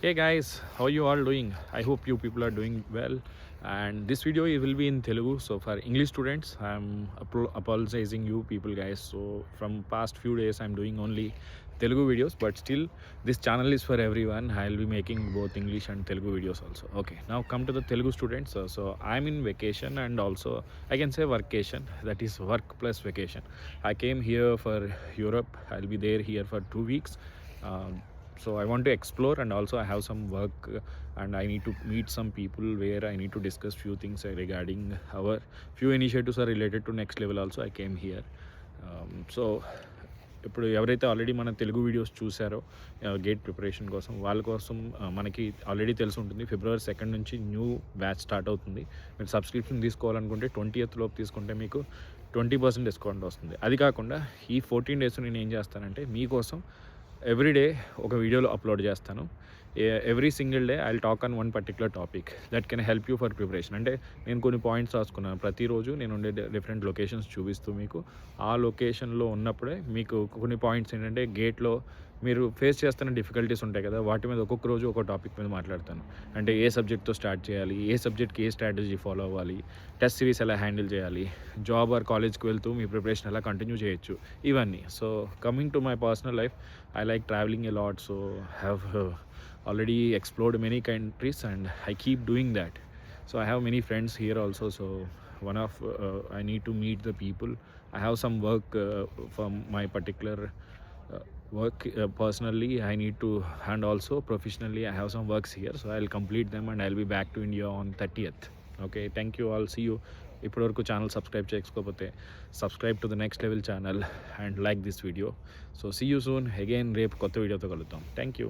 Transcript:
Hey guys, how you all doing? I hope you people are doing well. And this video it will be in Telugu. So for English students, I'm apologizing you people guys. So from past few days, I'm doing only Telugu videos, but still this channel is for everyone. I'll be making both English and Telugu videos also. Okay, now come to the Telugu students. So I'm in vacation and also I can say workation. That is work plus vacation. I came here for Europe. I'll be there here for 2 weeks. So I want to explore and also I have some work and I need to meet some people where I need to discuss few things regarding our few initiatives are related to next level also I came here. So ఇప్పుడు ఎవరైతే already మన Telugu videos చూసారో gate preparation కోసం వాళ్ళ కోసం మనకి already తెలిసి ఉంటుంది February 2 నుంచి న్యూ బ్యాచ్ స్టార్ట్ అవుతుంది. మీరు సబ్స్క్రిప్షన్ తీసుకోవాలనుకుంటే 20th లోపు తీసుకుంటే మీకు 20% డిస్కౌంట్ వస్తుంది. అది కాకుండా ఈ 14 డేస్ నేను ఏం చేస్తానంటే మీకోసం ఎవ్రీడే ఒక వీడియోలో అప్లోడ్ చేస్తాను. Every single day I will talk on one particular topic that can help you for preparation. అంటే నేను కొన్ని పాయింట్స్ రాసుకున్నాను. ప్రతిరోజు నేను ఉండే డిఫరెంట్ లొకేషన్స్ చూపిస్తూ మీకు ఆ లొకేషన్లో ఉన్నప్పుడే మీకు కొన్ని పాయింట్స్ ఏంటంటే గేట్లో మీరు ఫేస్ చేస్తున్న డిఫికల్టీస్ ఉంటాయి కదా, వాటి మీద ఒక్కొక్క రోజు ఒక టాపిక్ మీద మాట్లాడతాను. అంటే ఏ సబ్జెక్ట్తో స్టార్ట్ చేయాలి, ఏ సబ్జెక్ట్కి ఏ స్ట్రాటజీ ఫాలో అవ్వాలి, టెస్ట్ సిరీస్ ఎలా హ్యాండిల్ చేయాలి, జాబ్ ఆర్ కాలేజ్కి వెళ్తూ మీ ప్రిపరేషన్ ఎలా కంటిన్యూ చేయొచ్చు, ఇవన్నీ. So coming to my personal life, I like traveling a lot, so have already explored many countries and I keep doing that. So I have many friends here also, so one of I need to meet the people. I have some work from my particular work personally I need to, and also professionally I have some works here, so I'll complete them and I'll be back to India on 30th. Okay, thank you all, see you. ఇప్పటివరకు channel subscribe చేసుకోకపోతే subscribe to the next level channel and like this video. So see you soon again, రేపు కొత్త వీడియోతో కలుద్దాం. Thank you.